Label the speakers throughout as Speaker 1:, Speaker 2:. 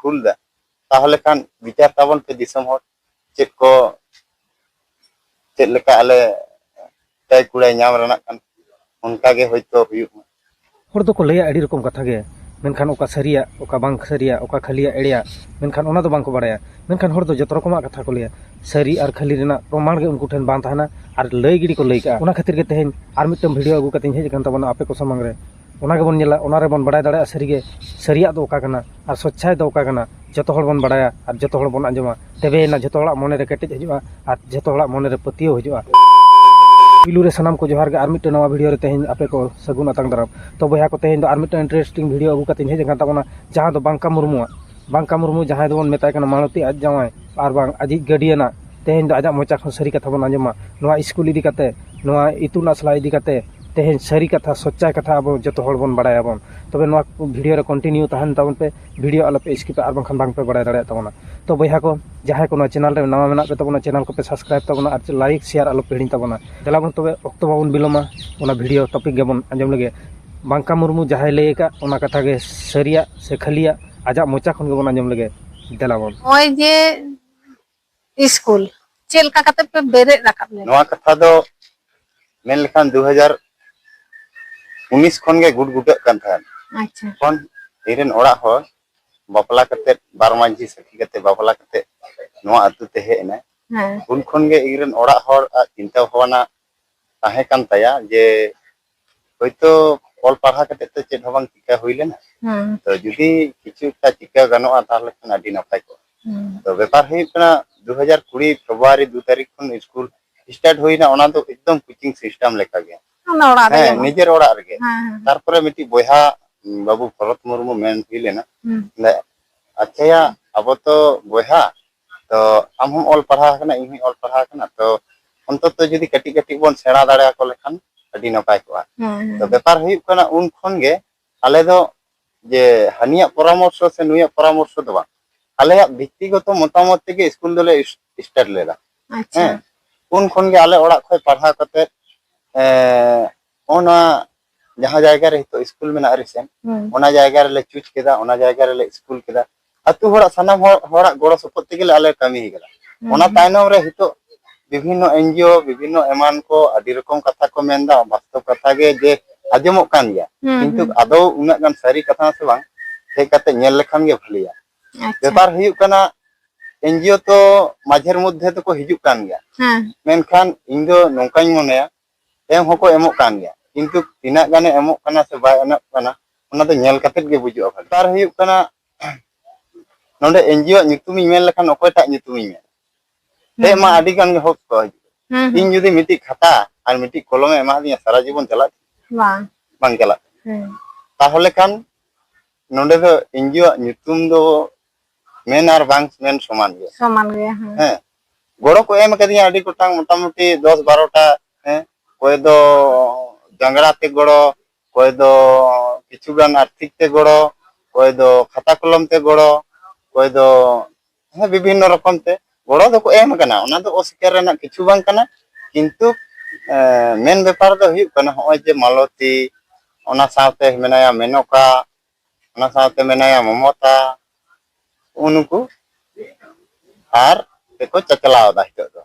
Speaker 1: भूल दा ताहले खान विचार ताबन पे दिसम हर चेक को चेक लेका आले तय कुड़ाय नाम रना कान उनका गे होयतो हुयुक
Speaker 2: हर दो को लैया अड़ी रकम कथा गे मेनखान ओका सरिया ओका बांग सरिया ओका खलिया एड़िया मेनखान ओना दो बांग को बड़ाया मेनखान हर दो जत रकम कथा को लैया सरी और खली रेना प्रमाण गे उनको ठेन बांग थाना और लय गिड़ी को लय का ओना खातिर गे तेहेन आर मिटम वीडियो अगु कते हेज कान तबना आपे को समंग रे ओना गे बन नेला ओना रे बन बड़ाय दाड़ा सरी गे सरिया दो ओका कना और स्वच्छाय दो ओका कना जत हर बन बड़ाया और जत हर बन आंजमा तबे ना जत हर मने रे केटेज हजुआ और जत हर मने रे पतियो हजुआ पिलू रे सनाम को जोहार गे आर मिटन नवा वीडियो रे तेहेन आपे को सगुन अतंग दराम तो बया को तेहेन दो आर मिटन इंटरेस्टिंग वीडियो अगु कते हेज कान तबना जहां दो बांका मुर्मू जहां दो मेताय कना मालती आज जावाय आर बांग आजि गडियना तेहेन दो आजा मोचा खन सरी कथा बन आंजमा नवा स्कूल इदी कते नवा इतुन आसला इदी कते तेहेन सरी कथा सच्चाई कथा अब जत हर बन बड़ाया बन तबे नवा वीडियो रे कंटिन्यू तहन तबन पे वीडियो आलो पे स्किप आर बांखान बांग पे बड़ाय दाड़ा तबना तो बया को जहां को चैनल रे नवा मेना पे तबना चैनल को पे सब्सक्राइब तबना और लाइक शेयर आलो पे हिड़ी तबना देला बन तबे अक्तो बाबन बिलोमा ओना वीडियो टॉपिक गेबन आंजम लगे बांका मुर्मू जहां लय का ओना कथा गे सरिया से खलिया आजा मोचा खन गेबन आंजम लगे देला बन
Speaker 3: ओय जे स्कूल चेल का कते पे बेरे राखब ले
Speaker 1: नवा कथा दो मेन लेखान 2019 खन गे गुड गुड कान था
Speaker 3: अच्छा
Speaker 1: खन इरेन ओड़ा हो बापला कते बारमांजी सखी कते बापला कते नवा अतु ते हेना
Speaker 3: हां
Speaker 1: उन खन गे इरेन ओड़ा हर चिंता भावना ताहे कान ताया जे होयतो ऑल पढ़ा कते तो चेद हबांग चिका हुई लेना
Speaker 3: हां
Speaker 1: तो जुदी किछु ता चिका गनोआ ताहले खान आडी नपाय को तो व्यापार हुई कना 2020 फरवरी 2 तारीख खन स्कूल स्टार्ट हुईना ओना तो एकदम कोचिंग सिस्टम लेका गे
Speaker 3: ओना ओड़ा रे
Speaker 1: निजेर ओड़ा रे
Speaker 3: हां
Speaker 1: तारपरे मिटी बोया बाबू भरत मुर्मू मेन हुई लेना अच्छा या अब तो बोया तो आम हम ऑल पढ़ा कना इन ऑल पढ़ा कना तो अंतत जुदी कटी कटी बन सेड़ा दाड़ा को लेखान अडी नपाय को तो व्यापार हुई कना उन खन गे आले दो जे हनिया परामर्श से नुया परामर्श दो आले व्यक्तिगत मतामत तेगे स्कूल दोले स्टार्ट लेदा
Speaker 3: अच्छा
Speaker 1: उन खन गे आले ओड़ा खय पढ़ा कते ओना जहां जायगा रे तो स्कूल में ना रिसेन ओना जायगा रे ले चूज केदा ओना जायगा रे ले स्कूल केदा अतु होड़ा सनाम होड़ा गोड़ो सपोर्ट तेगे आले कामी हिगला ओना ताइनम रे हितो विभिन्न एनजीओ विभिन्न एमान को आदि रकम कथा को मेंदा वास्तव कथा गे जे आजमो कान गया किंतु आदो उना गान सारी कथा से बांग हे कते नेल लेखान गे भलिया व्यापार हुई कना एनजीओ तो माझेर मध्य तो को हिजुक कान गया
Speaker 3: हां
Speaker 1: मेनखान इन दो नोकाኝ मोनेया एम होको एमो कान गया किंतु तिना गाने एमो कना से बाय एनक कना ओना दो नेल कतेत गे बुजुआ व्यापार हुई कना नोंडे एनजीओ nyutumi मेन लेखान ओकोटा nyutumi मेन हे मा आदि गान गे होक को इन जुदी मिटी खाता और मिटी कलम एमा दिया सारा जीवन चला
Speaker 3: वाह
Speaker 1: बांग चला ताहले कान नोंडे दो एनजीओ nyutum दो मेन और बांग मेन समान
Speaker 3: गे हां
Speaker 1: गोड़ो को एम कदिया आदि कोटांग मोटामुटी 10-12 टा कोई दो जंगड़ा ते गोड़ो कोई दो किछुगान आर्थिक ते गोड़ो कोई दो खाता कलम ते गोड़ो कोई दो विभिन्न रकम ते गोड़ो दो को एम कना ओना दो अस्वीकार रेना किछु बांग कना किंतु मेन व्यापार दो हुई कना होय जे मालती ओना साथे मेनाया मेनका ओना साथे मेनाया ममता उनको आर को चचलाव दा हितो दो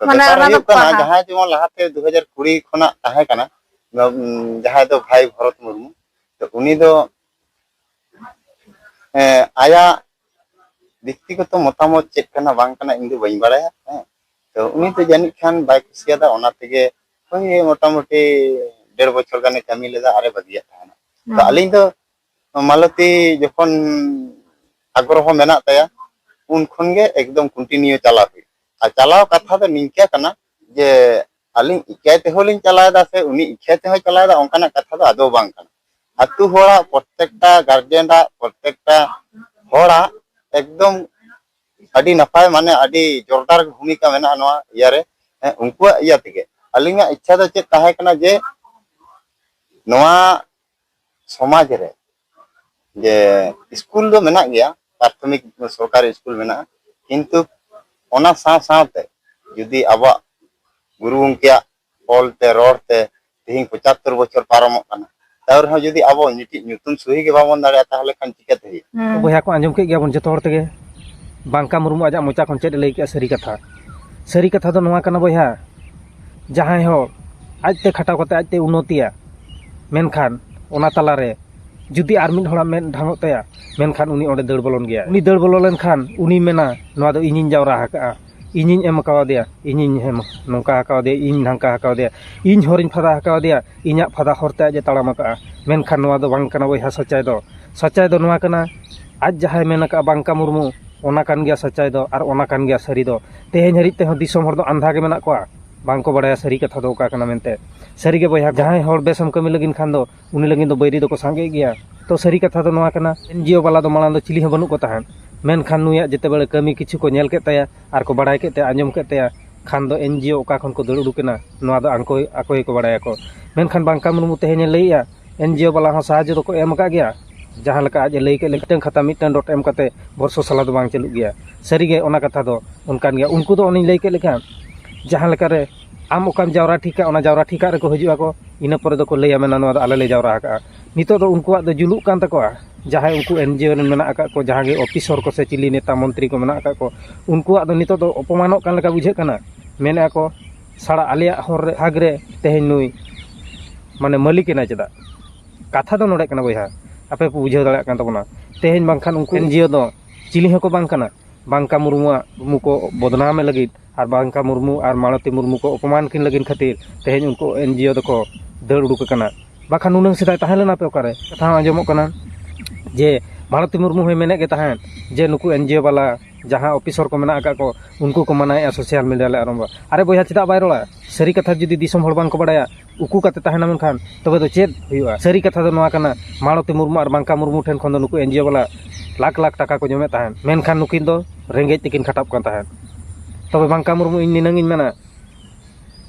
Speaker 1: तो व्यापार हुई कना जहां जेमन लहाते 2020 खना ताहे कना जहां दो भाई भरत मुर्मू तो उनी दो आया व्यक्तिगत मतामत चेक कना बांग कना इन दो बई बाड़ाया तो उनी तो जानि खान बाय कुसिया दा ओना तेगे होय मोटामुटी 1.5 बछर गाने कामी लेदा आरे बदिया थाना तो अलिन तो मालती जखन आग्रह मेना ताया उन खन गे एकदम कंटिन्यू चला हुई आ चलाव कथा दो निंका कना जे अलिन इकायते होलिन चलायदा से उनी इकायते हो चलायदा ओंकाना कथा दो आदो बांग कना अतु होड़ा प्रत्येकटा गार्जियनडा प्रत्येकटा होड़ा एकदम अडी नपाय माने अडी जोरदार भूमिका मेना नवा यारे उनको या तेगे अलिंगा इच्छा दो चेत ताहे कना जे नवा समाज रे जे स्कूल दो मेना गया प्राथमिक सरकारी स्कूल मेना किंतु ओना साथे जुदी आबा गुरु उनकिया ऑलते रोडते तीन 75 बछर पारमो कना ताव रहा जुदी आबो मिट्टी ᱧᱩᱛᱩᱢ सही के बाबन दाड़ा ताहले खान चिकाते हुई
Speaker 3: हम्म।
Speaker 2: बया को आंजम के गया बन जतो हर तेगे बांका मुर्मू आजा मोचा खन चेद लई के सरी कथा दो नोआ कना बया जहां हो आजते खटाव कते आजते उन्नतिया मेनखान ओना तालारे जुदी आर मिद हड़ा मेन ढांगो तया मेनखान उनी ओंडे दड़ बोलन गया उनी दड़ बोलो लेनखान उनी मेना नोआ दो इनिन जावरा हाका इनिन एम कावदिया इनिन हेम नोंका हाकावदिया इन ढांका हाकावदिया इन हरिन फादा हाकावदिया इन्या फादा हरते आजे ताड़ाम का मेनखान नोआ दो बांग कना बया सच्चाई दो नोआ कना आज जहां मेनका बांका मुर्मू ओना कान गया सच्चाई दो आर ओना कान गया सरी दो तेहेन हरिते हो दिसोम हर दो अंधा के मेना कोआ बांको बड़ाया सरी कथा दो का कना मेनते सरी के बया जहां हर बेसम कमी लगिन खान दो उनी लगिन दो बैरी दो को सांगे गया तो सरी कथा दो नोआ कना एनजीओ वाला दो मालां दो चिली हो बनु को ताहन मेनखान नुया जेते बेले कमी किछु को नेल के तया आर को बड़ाय के ते आंजम के तया खान दो एनजीओ ओका खन को दड़ उडुकेना नोआ दो आंको आकोय को बड़ाया को मेनखान बांका मुर्मू तेहेन लईया एनजीओ वाला हो साहाଯ୍य दो को एम का गया जहां लका आज लई के मिटन खाता मिटन डॉट एम कते बरसो साला दो बांग चलु गया सरी गे ओना कथा दो उनकान गया उनको दो ओनी लई के लेका जहां लका रे आम ओकाम जावरा ठीका ओना जावरा ठीका रे को हजु को इना पर दो को लईया मेना नोआ दो आले ले जावरा का नितो दो उनको दो जुलुक कान तकोआ जहां उनको एनजीओ रे मेना का को जहां गे ऑफिसर को से चिली नेता मंत्री को मेना का को उनको दो नितो दो अपमानक कान लका बुझे कना मेना को साड़ा आलिया हर रे हाग रे तेहेन नुई माने मालिक ना चदा कथा दो नोडे कना बया आपे को बुझाव दाड़ा कान तबना तेहेन बांखान उनको एनजीओ दो चिली हको बांग कना बांका मुर्मू को बदनाम लगित और बांका मुर्मू और मालती मुर्मू को अपमान किन लगिन खातिर तेहेन उनको एनजीओ दो को दड़ उडुक कना बाखान नुनंग सिदाय ताहें लेना पे ओकारे कथा आंजमो कना जे मालती मुर्मू होय मेने के ताहें जे नुकु एनजीओ वाला जहां ऑफिसर को मेना का को उनको को मनाया सोशल मीडिया ले आरंभ अरे बया चिदा बाय रोला सरी कथा जुदी दिसम हर बांग को बड़ाया उकू कते ताहेना मेनखान तबे दो चेद हुआ सरी कथा दो नोआ कना मालती मुर्मू और बांका मुर्मू ठेन खन दो नुकु एनजीओ वाला लाख लाख टाका को जमे ताहें मेनखान नुकिन दो रेंगेज तिकिन खटाप कान ताहें तबे बांका मुर्मू इन निनंग इन मेना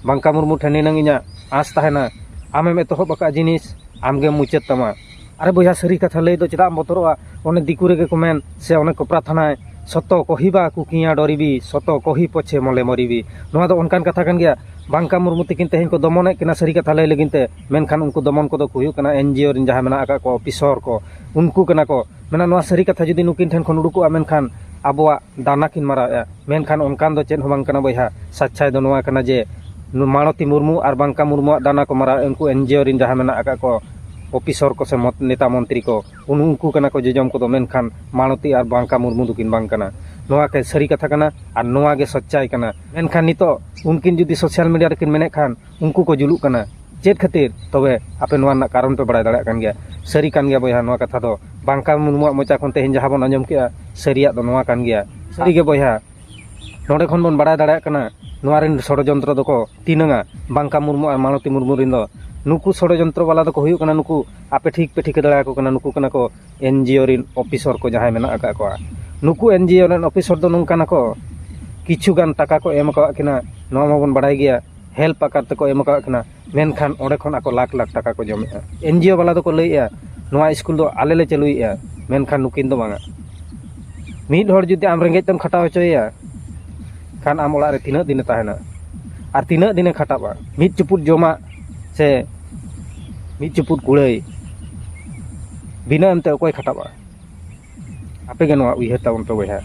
Speaker 2: बांका मुर्मू ठेन निनंग इना आस ताहेना आमेम एतहब का जिनिस आमगे मुचेत तमा अरे बया सरी कथा लई दो चिदा बतरोआ ओने दिकु रे के कमेन से ओने को प्रार्थना सतो कहिबा कुकिया डरिबी सतो कहि पछे मले मरिबी नोआ दो ओनकान कथा कान गया बांका मुर्मू तिकिन तेहेन को दमने किना सरी कथा लई लगिनते मेनखान उनको दमन को दो हुयु कना एनजीओ रिन जहां मेना का को ऑफिसर को उनको कना को मेना नोआ सरी कथा जुदी नुकिन ठेन खन उडुकुआ मेनखान आबोआ दाना किन मारा मेनखान ओनकान दो चेन हो बांग कना बया सच्चाई दो नोआ कना जे मालती मुर्मू और बांका मुर्मू दाना को मारा उनको एनजीओ रिन जहां मेना का को ऑफिसर को से नेता मंत्री को उनको कना को जजम को दो मेनखान मालती और बांका मुर्मू दुकिन बांग कना नोआ के सरी कथा कना और नोआ गे सच्चाई कना मेनखान नितो उनकिन जुदी सोशल मीडिया रेकिन मेने खान उनको को जुलुक कना चेद खातिर तबे आपे नोआ ना कारण पे बड़ाय दाड़ा कान गया सरी कान गया बया नोआ कथा दो बांका मुर्मू मोचा खन तेहेन जहां बन आंजम केआ सरिया दो नोआ कान गया सरी गे बया नोडे खन बन बड़ाय दाड़ा कना नोआ रिन षडयंत्र दो को तीनंगा बांका मुर्मू और मालती मुर्मू रिन दो नुकु षडयंत्र वाला दो को हुयु कना नुकु आपे ठीक पे ठीक दाड़ा को कना नुकु कना को एनजीओ रिन ऑफिसर को जहां मेना का को नुकु एनजीओ रिन ऑफिसर दो नुंका को किछु गान टाका को एम का किना नोआ माबन बड़ाय गया हेल्प आकार ते को एम का किना मेनखान ओडे खन आको लाख लाख टाका को जमे एनजीओ वाला दो को लईया नोआ स्कूल दो आले ले चलुइया मेनखान नुकिन दो बांगा मिद हर जुदी आम रेंगेज तम खटाव होचोया खान आम ओड़ा रे तिना दिन ताहेना और तिना दिन खटाबा मिद चुपुट जमा से मिद चुपुट कुड़ाई बिना एमते अकोय खटाबा आपे गे नोआ उइहार ताबन पे बया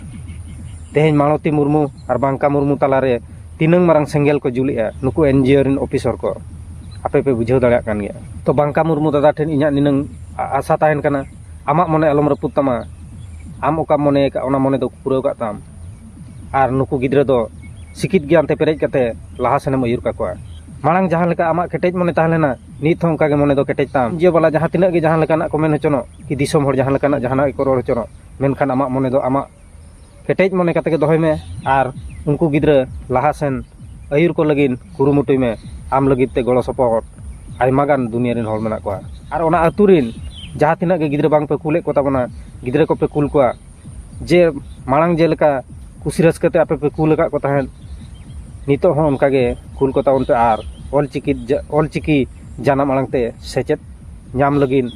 Speaker 2: तेहेन मालती मुर्मू और बांका मुर्मू तालारे तीनंग मारंग सेंगेल को जुलिया नुकु एनजीओ रिन ऑफिसर को आपे पे बुझाव दाड़ा कान गया तो बांका मुर्मू दादा ठेन इन्या निनंग आशा ताहेन कना आमा मने अलम रपुत तमा आम ओका मने का ओना मने दो पुराव का ताम और नुकु गिद्रा दो सिकित ज्ञान ते पेरेज कते लाहा सेनेम अयुर का कोआ मांग जहां लेका आमा केटेज मने ताहलेना नित हों का गे मने दो केटेज ताम जे वाला जहां तिना गे जहां लेकाना को मेन होचनो कि दिसम हर जहां लेकाना जहां को रोड होचनो मेनखान आमा मने दो आमा केटेज मने कते के दोहय में और उनको गिद्रा लाहा सेन अयुर को लगिन कुरुमुटुय में आम लगित ते गड़ो सपोहट आयमा गान दुनिया रिन हर मेना कोआ और ओना अतु रिन जहां तिना गे गिद्रा बांग पे कुले को ताबना गिद्रा को पे कुल कोआ जे मांग जे लेका कुसी रसकते आपे पे कुल का को ताहेन नितो हो उनका गे कुल को ताउन पे आर ऑलचिकी जाना मांगते सेचेत नाम लगिन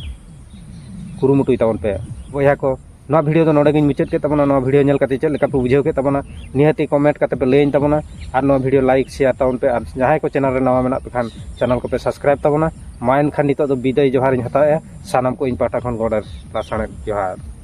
Speaker 2: कुरुमुटुय ताउन पे बया को नवा वीडियो नोडे गिन मुचाद के तबना नवा वीडियो नेल काते चेक लेका पे बुझाव के तबना निहाती कमेंट काते पे लेन तबना और नवा वीडियो लाइक शेयर ताउन पे और जहां को चैनल रे नवा मेना पे खान चैनल को पे सब्सक्राइब तबना माइन खान नितो दो विदाय जोहार इन हताया सानाम को इन पाटा खन गॉडर लासाने जोहार।